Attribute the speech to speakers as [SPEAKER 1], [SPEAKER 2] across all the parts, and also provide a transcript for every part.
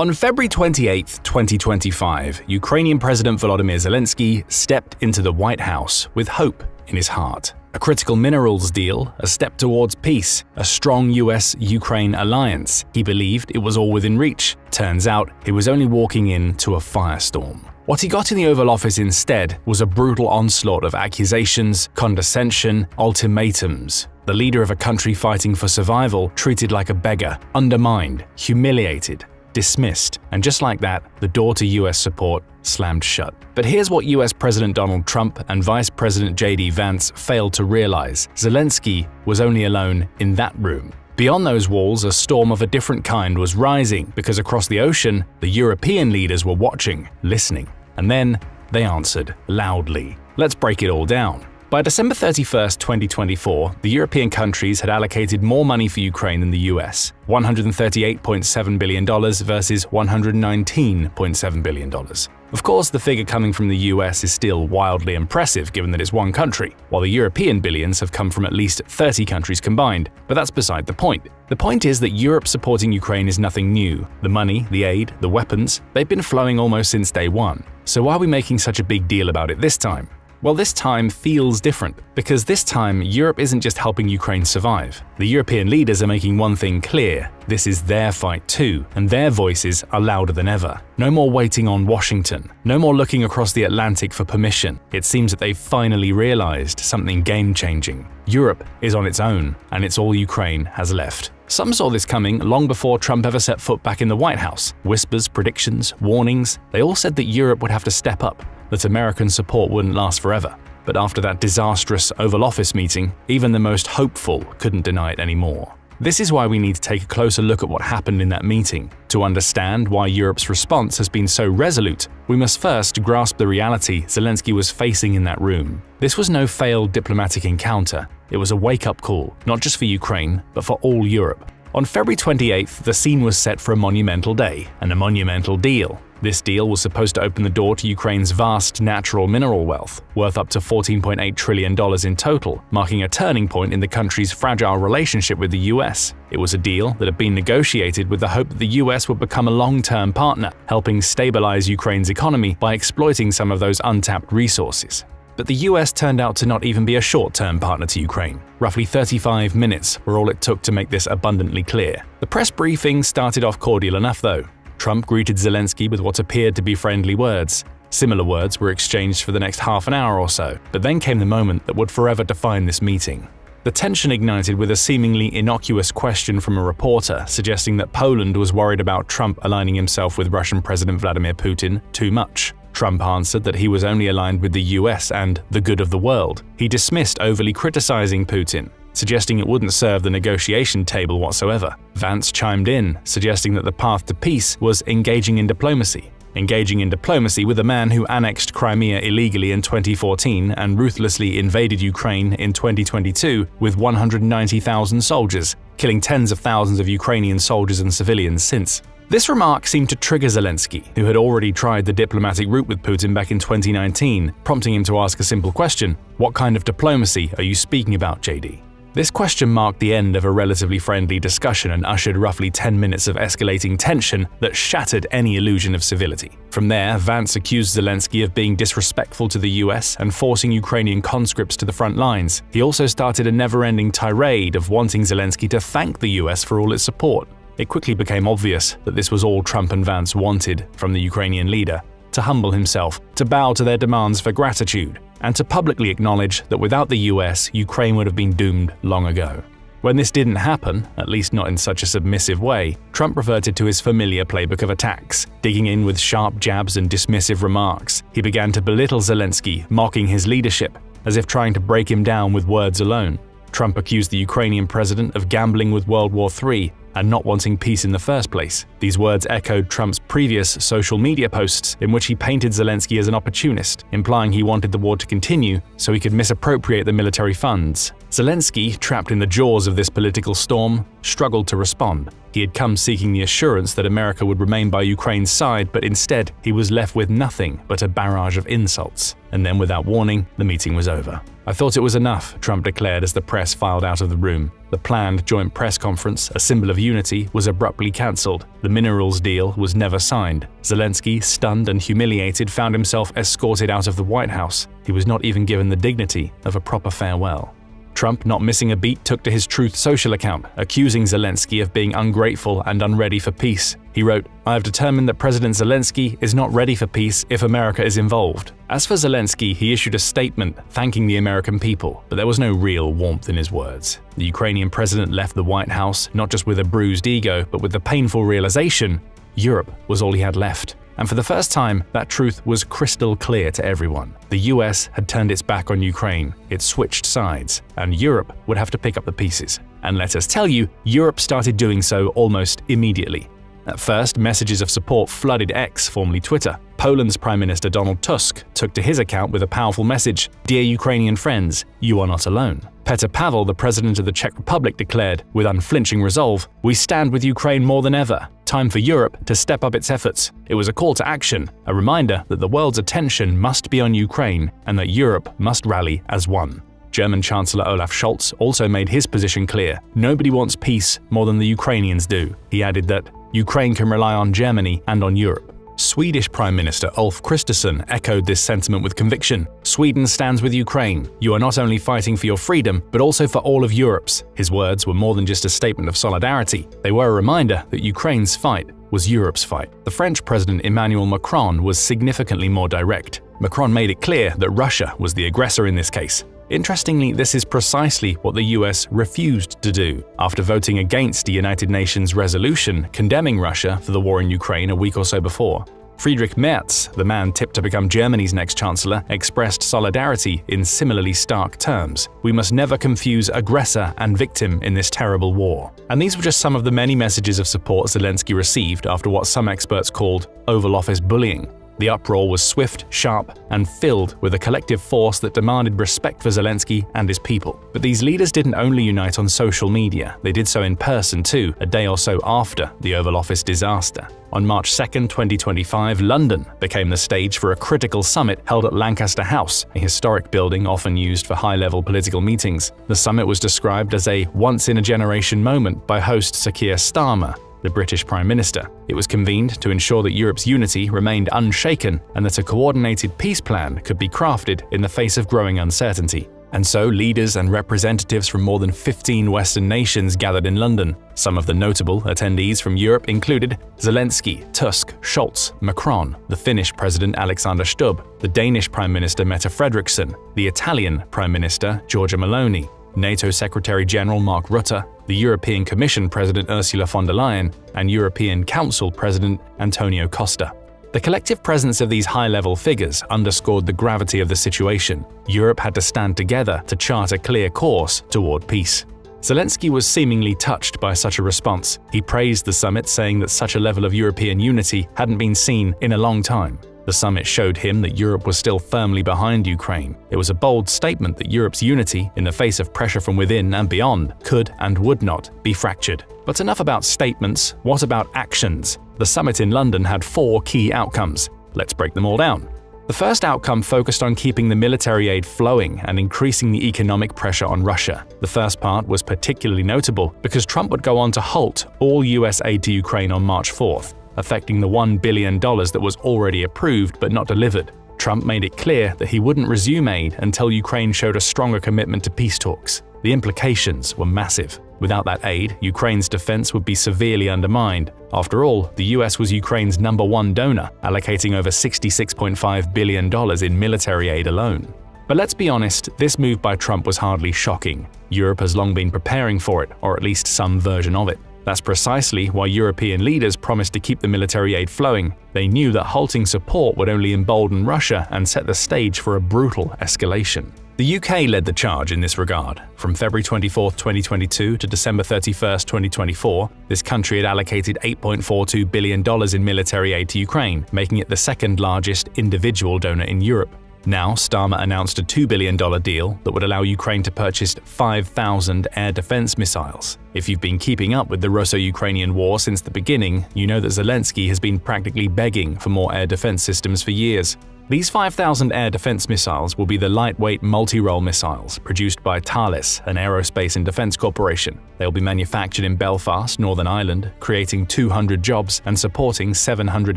[SPEAKER 1] On February 28, 2025, Ukrainian President Volodymyr Zelensky stepped into the White House with hope in his heart. A critical minerals deal, a step towards peace, a strong US-Ukraine alliance. He believed it was all within reach. Turns out, he was only walking into a firestorm. What he got in the Oval Office instead was a brutal onslaught of accusations, condescension, ultimatums. The leader of a country fighting for survival treated like a beggar, undermined, humiliated, dismissed, and just like that, the door to US support slammed shut. But here's what US President Donald Trump and Vice President JD Vance failed to realize. Zelensky was only alone in that room. Beyond those walls, a storm of a different kind was rising because across the ocean, the European leaders were watching, listening. And then they answered loudly. Let's break it all down. By December 31, 2024, the European countries had allocated more money for Ukraine than the US, $138.7 billion versus $119.7 billion. Of course, the figure coming from the US is still wildly impressive given that it's one country, while the European billions have come from at least 30 countries combined, but that's beside the point. The point is that Europe supporting Ukraine is nothing new. The money, the aid, the weapons, they've been flowing almost since day one. So why are we making such a big deal about it this time? Well, this time feels different, because this time Europe isn't just helping Ukraine survive. The European leaders are making one thing clear: this is their fight too, and their voices are louder than ever. No more waiting on Washington, no more looking across the Atlantic for permission. It seems that they've finally realized something game-changing. Europe is on its own, and it's all Ukraine has left. Some saw this coming long before Trump ever set foot back in the White House. Whispers, predictions, warnings, they all said that Europe would have to step up, that American support wouldn't last forever. But after that disastrous Oval Office meeting, even the most hopeful couldn't deny it anymore. This is why we need to take a closer look at what happened in that meeting. To understand why Europe's response has been so resolute, we must first grasp the reality Zelensky was facing in that room. This was no failed diplomatic encounter. It was a wake-up call, not just for Ukraine, but for all Europe. On February 28th, the scene was set for a monumental day and a monumental deal. This deal was supposed to open the door to Ukraine's vast natural mineral wealth, worth up to $14.8 trillion in total, marking a turning point in the country's fragile relationship with the US. It was a deal that had been negotiated with the hope that the US would become a long-term partner, helping stabilize Ukraine's economy by exploiting some of those untapped resources. But the US turned out to not even be a short-term partner to Ukraine. Roughly 35 minutes were all it took to make this abundantly clear. The press briefing started off cordial enough though. Trump greeted Zelensky with what appeared to be friendly words. Similar words were exchanged for the next half an hour or so, but then came the moment that would forever define this meeting. The tension ignited with a seemingly innocuous question from a reporter suggesting that Poland was worried about Trump aligning himself with Russian President Vladimir Putin too much. Trump answered that he was only aligned with the US and the good of the world. He dismissed overly criticizing Putin, suggesting it wouldn't serve the negotiation table whatsoever. Vance chimed in, suggesting that the path to peace was engaging in diplomacy. Engaging in diplomacy with a man who annexed Crimea illegally in 2014 and ruthlessly invaded Ukraine in 2022 with 190,000 soldiers, killing tens of thousands of Ukrainian soldiers and civilians since. This remark seemed to trigger Zelensky, who had already tried the diplomatic route with Putin back in 2019, prompting him to ask a simple question: what kind of diplomacy are you speaking about, JD? This question marked the end of a relatively friendly discussion and ushered roughly 10 minutes of escalating tension that shattered any illusion of civility. From there, Vance accused Zelensky of being disrespectful to the US and forcing Ukrainian conscripts to the front lines. He also started a never-ending tirade of wanting Zelensky to thank the US for all its support. It quickly became obvious that this was all Trump and Vance wanted from the Ukrainian leader: to humble himself, to bow to their demands for gratitude, and to publicly acknowledge that without the US, Ukraine would have been doomed long ago. When this didn't happen, at least not in such a submissive way, Trump reverted to his familiar playbook of attacks, digging in with sharp jabs and dismissive remarks. He began to belittle Zelensky, mocking his leadership, as if trying to break him down with words alone. Trump accused the Ukrainian president of gambling with World War III and not wanting peace in the first place. These words echoed Trump's previous social media posts in which he painted Zelensky as an opportunist, implying he wanted the war to continue so he could misappropriate the military funds. Zelensky, trapped in the jaws of this political storm, struggled to respond. He had come seeking the assurance that America would remain by Ukraine's side, but instead he was left with nothing but a barrage of insults. And then, without warning, the meeting was over. "I thought it was enough," Trump declared as the press filed out of the room. The planned joint press conference, a symbol of unity, was abruptly cancelled. The minerals deal was never signed. Zelensky, stunned and humiliated, found himself escorted out of the White House. He was not even given the dignity of a proper farewell. Trump, not missing a beat, took to his Truth Social account, accusing Zelensky of being ungrateful and unready for peace. He wrote, "I have determined that President Zelensky is not ready for peace if America is involved." As for Zelensky, he issued a statement thanking the American people, but there was no real warmth in his words. The Ukrainian president left the White House not just with a bruised ego, but with the painful realization Europe was all he had left. And for the first time, that truth was crystal clear to everyone. The US had turned its back on Ukraine, it switched sides, and Europe would have to pick up the pieces. And let us tell you, Europe started doing so almost immediately. At first, messages of support flooded X, formerly Twitter. Poland's Prime Minister Donald Tusk took to his account with a powerful message: "Dear Ukrainian friends, you are not alone." Petr Pavel, the president of the Czech Republic, declared, with unflinching resolve, "We stand with Ukraine more than ever. Time for Europe to step up its efforts." It was a call to action, a reminder that the world's attention must be on Ukraine and that Europe must rally as one. German Chancellor Olaf Scholz also made his position clear. Nobody wants peace more than the Ukrainians do. He added that Ukraine can rely on Germany and on Europe. Swedish Prime Minister Ulf Kristersson echoed this sentiment with conviction. "Sweden stands with Ukraine. You are not only fighting for your freedom, but also for all of Europe's." His words were more than just a statement of solidarity. They were a reminder that Ukraine's fight was Europe's fight. The French President Emmanuel Macron was significantly more direct. Macron made it clear that Russia was the aggressor in this case. Interestingly, this is precisely what the US refused to do. After voting against the United Nations resolution condemning Russia for the war in Ukraine a week or so before, Friedrich Merz, the man tipped to become Germany's next chancellor, expressed solidarity in similarly stark terms. "We must never confuse aggressor and victim in this terrible war." And these were just some of the many messages of support Zelensky received after what some experts called Oval Office bullying. The uproar was swift, sharp, and filled with a collective force that demanded respect for Zelensky and his people. But these leaders didn't only unite on social media, they did so in person too, a day or so after the Oval Office disaster. On March 2, 2025, London became the stage for a critical summit held at Lancaster House, a historic building often used for high-level political meetings. The summit was described as a once-in-a-generation moment by host Sir Keir Starmer, the British Prime Minister. It was convened to ensure that Europe's unity remained unshaken and that a coordinated peace plan could be crafted in the face of growing uncertainty. And so leaders and representatives from more than 15 Western nations gathered in London. Some of the notable attendees from Europe included Zelensky, Tusk, Scholz, Macron, the Finnish President Alexander Stubb, the Danish Prime Minister Mette Frederiksen, the Italian Prime Minister Giorgia Meloni, NATO Secretary-General Mark Rutte, the European Commission President Ursula von der Leyen, and European Council President Antonio Costa. The collective presence of these high-level figures underscored the gravity of the situation. Europe had to stand together to chart a clear course toward peace. Zelensky was seemingly touched by such a response. He praised the summit, saying that such a level of European unity hadn't been seen in a long time. The summit showed him that Europe was still firmly behind Ukraine. It was a bold statement that Europe's unity, in the face of pressure from within and beyond, could and would not be fractured. But enough about statements, what about actions? The summit in London had 4 key outcomes. Let's break them all down. The first outcome focused on keeping the military aid flowing and increasing the economic pressure on Russia. The first part was particularly notable because Trump would go on to halt all US aid to Ukraine on March 4th. Affecting the $1 billion that was already approved but not delivered. Trump made it clear that he wouldn't resume aid until Ukraine showed a stronger commitment to peace talks. The implications were massive. Without that aid, Ukraine's defense would be severely undermined. After all, the US was Ukraine's #1 donor, allocating over $66.5 billion in military aid alone. But let's be honest, this move by Trump was hardly shocking. Europe has long been preparing for it, or at least some version of it. That's precisely why European leaders promised to keep the military aid flowing. They knew that halting support would only embolden Russia and set the stage for a brutal escalation. The UK led the charge in this regard. From February 24, 2022 to December 31, 2024, this country had allocated $8.42 billion in military aid to Ukraine, making it the second largest individual donor in Europe. Now, Starmer announced a $2 billion deal that would allow Ukraine to purchase 5,000 air defense missiles. If you've been keeping up with the Russo-Ukrainian war since the beginning, you know that Zelensky has been practically begging for more air defense systems for years. These 5,000 air defense missiles will be the lightweight multi-role missiles produced by Thales, an aerospace and defense corporation. They'll be manufactured in Belfast, Northern Ireland, creating 200 jobs and supporting 700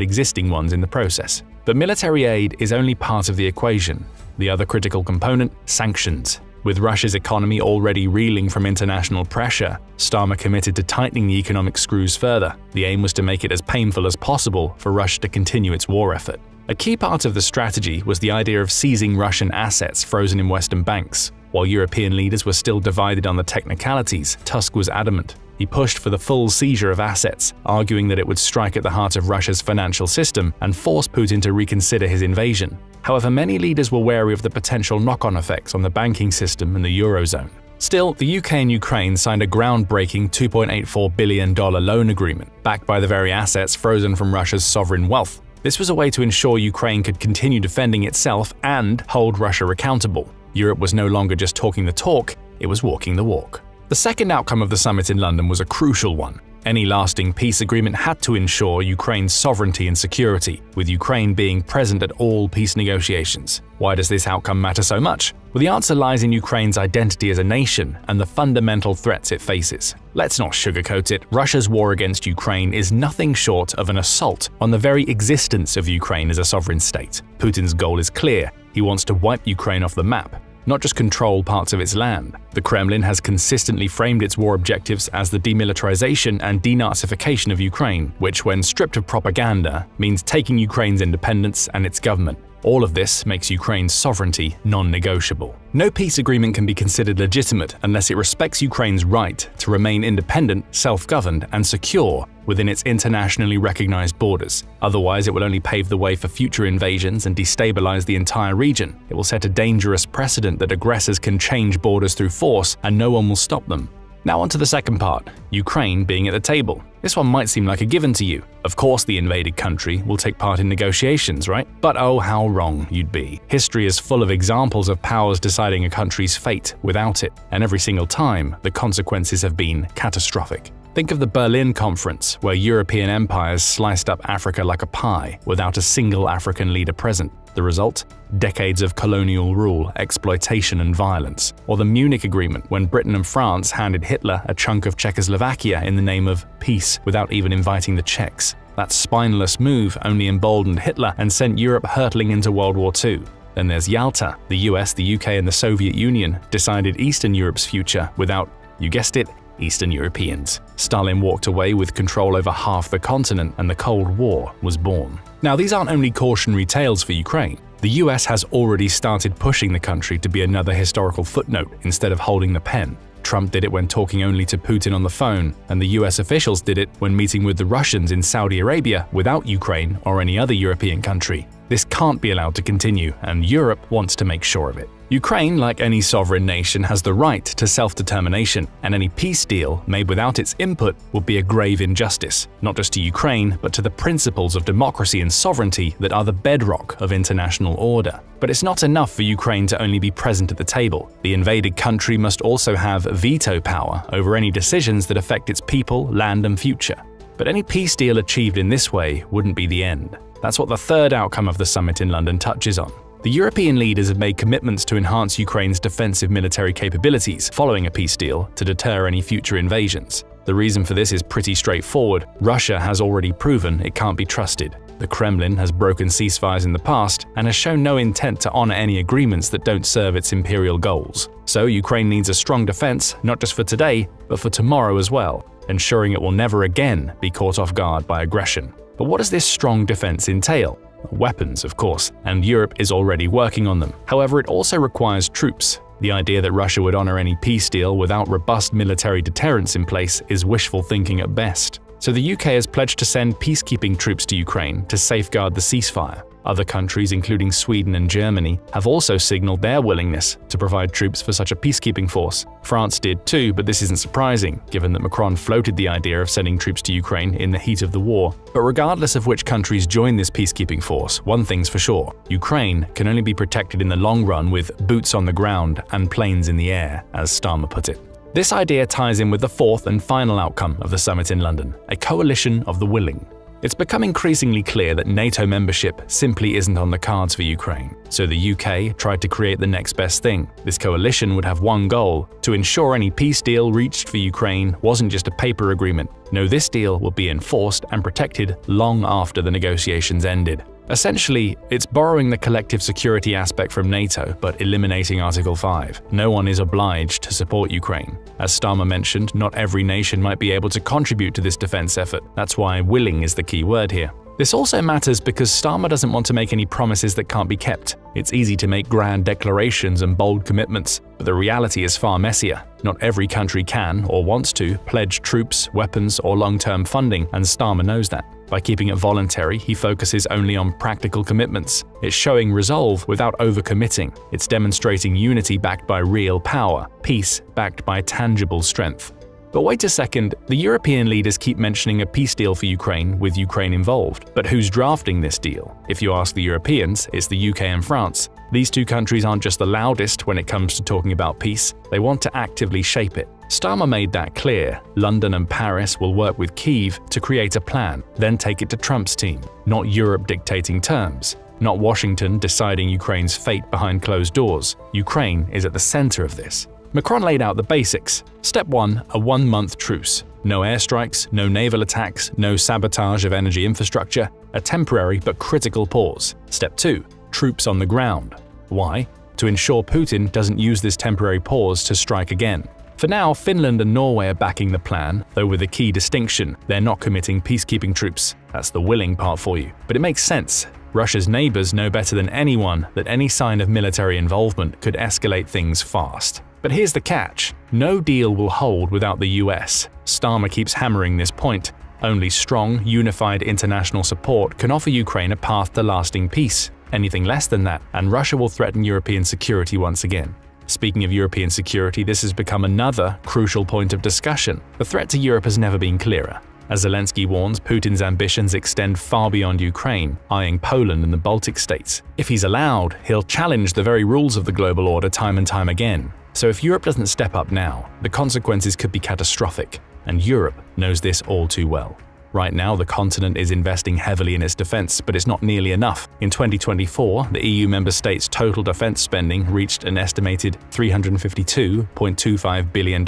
[SPEAKER 1] existing ones in the process. But military aid is only part of the equation. The other critical component, sanctions. With Russia's economy already reeling from international pressure, Starmer committed to tightening the economic screws further. The aim was to make it as painful as possible for Russia to continue its war effort. A key part of the strategy was the idea of seizing Russian assets frozen in Western banks. While European leaders were still divided on the technicalities, Tusk was adamant. He pushed for the full seizure of assets, arguing that it would strike at the heart of Russia's financial system and force Putin to reconsider his invasion. However, many leaders were wary of the potential knock-on effects on the banking system and the Eurozone. Still, the UK and Ukraine signed a groundbreaking $2.84 billion loan agreement, backed by the very assets frozen from Russia's sovereign wealth. This was a way to ensure Ukraine could continue defending itself and hold Russia accountable. Europe was no longer just talking the talk, it was walking the walk. The second outcome of the summit in London was a crucial one. Any lasting peace agreement had to ensure Ukraine's sovereignty and security, with Ukraine being present at all peace negotiations. Why does this outcome matter so much? Well, the answer lies in Ukraine's identity as a nation and the fundamental threats it faces. Let's not sugarcoat it. Russia's war against Ukraine is nothing short of an assault on the very existence of Ukraine as a sovereign state. Putin's goal is clear. He wants to wipe Ukraine off the map, not just control parts of its land. The Kremlin has consistently framed its war objectives as the demilitarization and denazification of Ukraine, which, when stripped of propaganda, means taking Ukraine's independence and its government. All of this makes Ukraine's sovereignty non-negotiable. No peace agreement can be considered legitimate unless it respects Ukraine's right to remain independent, self-governed, and secure within its internationally recognized borders. Otherwise, it will only pave the way for future invasions and destabilize the entire region. It will set a dangerous precedent that aggressors can change borders through force and no one will stop them. Now on to the second part, Ukraine being at the table. This one might seem like a given to you. Of course the invaded country will take part in negotiations, right? But oh, how wrong you'd be. History is full of examples of powers deciding a country's fate without it, and every single time, the consequences have been catastrophic. Think of the Berlin Conference, where European empires sliced up Africa like a pie without a single African leader present. The result? Decades of colonial rule, exploitation, and violence. Or the Munich Agreement, when Britain and France handed Hitler a chunk of Czechoslovakia in the name of peace without even inviting the Czechs. That spineless move only emboldened Hitler and sent Europe hurtling into World War II. Then there's Yalta. The US, the UK, and the Soviet Union decided Eastern Europe's future without, you guessed it, Eastern Europeans. Stalin walked away with control over half the continent and the Cold War was born. Now, these aren't only cautionary tales for Ukraine. The US has already started pushing the country to be another historical footnote instead of holding the pen. Trump did it when talking only to Putin on the phone, and the US officials did it when meeting with the Russians in Saudi Arabia without Ukraine or any other European country. This can't be allowed to continue, and Europe wants to make sure of it. Ukraine, like any sovereign nation, has the right to self-determination, and any peace deal made without its input would be a grave injustice, not just to Ukraine, but to the principles of democracy and sovereignty that are the bedrock of international order. But it's not enough for Ukraine to only be present at the table. The invaded country must also have veto power over any decisions that affect its people, land, and future. But any peace deal achieved in this way wouldn't be the end. That's what the third outcome of the summit in London touches on. The European leaders have made commitments to enhance Ukraine's defensive military capabilities following a peace deal to deter any future invasions. The reason for this is pretty straightforward. Russia has already proven it can't be trusted. The Kremlin has broken ceasefires in the past and has shown no intent to honor any agreements that don't serve its imperial goals. So Ukraine needs a strong defense, not just for today, but for tomorrow as well, ensuring it will never again be caught off guard by aggression. But what does this strong defense entail? Weapons, of course, and Europe is already working on them. However, it also requires troops. The idea that Russia would honor any peace deal without robust military deterrence in place is wishful thinking at best. So the UK has pledged to send peacekeeping troops to Ukraine to safeguard the ceasefire. Other countries, including Sweden and Germany, have also signaled their willingness to provide troops for such a peacekeeping force. France did too, but this isn't surprising, given that Macron floated the idea of sending troops to Ukraine in the heat of the war. But regardless of which countries join this peacekeeping force, one thing's for sure: Ukraine can only be protected in the long run with boots on the ground and planes in the air, as Starmer put it. This idea ties in with the fourth and final outcome of the summit in London: a coalition of the willing. It's become increasingly clear that NATO membership simply isn't on the cards for Ukraine, so the UK tried to create the next best thing. This coalition would have one goal: to ensure any peace deal reached for Ukraine wasn't just a paper agreement. No, this deal would be enforced and protected long after the negotiations ended. Essentially, it's borrowing the collective security aspect from NATO but eliminating Article 5. No one is obliged to support Ukraine. As Starmer mentioned, not every nation might be able to contribute to this defense effort. That's why willing is the key word here. This also matters because Starmer doesn't want to make any promises that can't be kept. It's easy to make grand declarations and bold commitments, but the reality is far messier. Not every country can, or wants to, pledge troops, weapons, or long-term funding, and Starmer knows that. By keeping it voluntary, he focuses only on practical commitments. It's showing resolve without overcommitting. It's demonstrating unity backed by real power, peace backed by tangible strength. But wait a second, the European leaders keep mentioning a peace deal for Ukraine with Ukraine involved. But who's drafting this deal? If you ask the Europeans, it's the UK and France. These two countries aren't just the loudest when it comes to talking about peace, they want to actively shape it. Starmer made that clear. London and Paris will work with Kyiv to create a plan, then take it to Trump's team. Not Europe dictating terms. Not Washington deciding Ukraine's fate behind closed doors. Ukraine is at the center of this. Macron laid out the basics. Step 1, a 1-month truce. No airstrikes, no naval attacks, no sabotage of energy infrastructure, a temporary but critical pause. Step 2, troops on the ground. Why? To ensure Putin doesn't use this temporary pause to strike again. For now, Finland and Norway are backing the plan, though with a key distinction: they're not committing peacekeeping troops. That's the willing part for you. But it makes sense. Russia's neighbors know better than anyone that any sign of military involvement could escalate things fast. But here's the catch: no deal will hold without the US. Starmer keeps hammering this point. Only strong, unified international support can offer Ukraine a path to lasting peace. Anything less than that, and Russia will threaten European security once again. Speaking of European security, this has become another crucial point of discussion. The threat to Europe has never been clearer. As Zelensky warns, Putin's ambitions extend far beyond Ukraine, eyeing Poland and the Baltic states. If he's allowed, he'll challenge the very rules of the global order time and time again. So if Europe doesn't step up now, the consequences could be catastrophic, and Europe knows this all too well. Right now, the continent is investing heavily in its defense, but it's not nearly enough. In 2024, the EU member states' total defense spending reached an estimated $352.25 billion,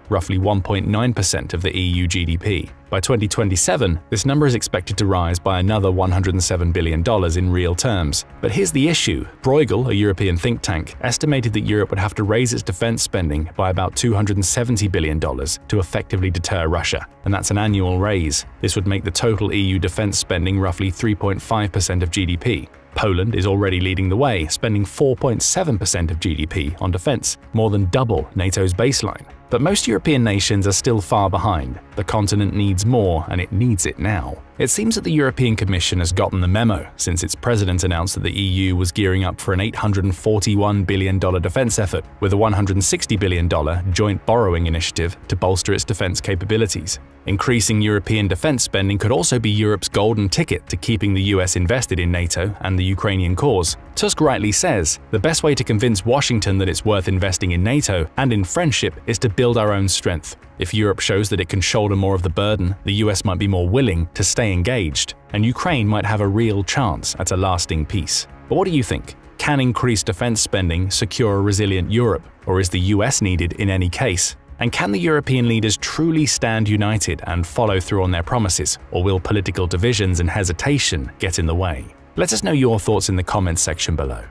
[SPEAKER 1] roughly 1.9% of the EU GDP. By 2027, this number is expected to rise by another $107 billion in real terms. But here's the issue. Bruegel, a European think tank, estimated that Europe would have to raise its defense spending by about $270 billion to effectively deter Russia, and that's an annual raise. This would make the total EU defense spending roughly 3.5% of GDP. Poland is already leading the way, spending 4.7% of GDP on defense, more than double NATO's baseline. But most European nations are still far behind. The continent needs more, and it needs it now. It seems that the European Commission has gotten the memo, since its president announced that the EU was gearing up for an $841 billion defense effort, with a $160 billion joint borrowing initiative to bolster its defense capabilities. Increasing European defense spending could also be Europe's golden ticket to keeping the US invested in NATO and the Ukrainian cause. Tusk rightly says, the best way to convince Washington that it's worth investing in NATO and in friendship is to build our own strength. If Europe shows that it can shoulder more of the burden, the US might be more willing to stay engaged, and Ukraine might have a real chance at a lasting peace. But what do you think? Can increased defense spending secure a resilient Europe, or is the US needed in any case? And can the European leaders truly stand united and follow through on their promises, or will political divisions and hesitation get in the way? Let us know your thoughts in the comments section below.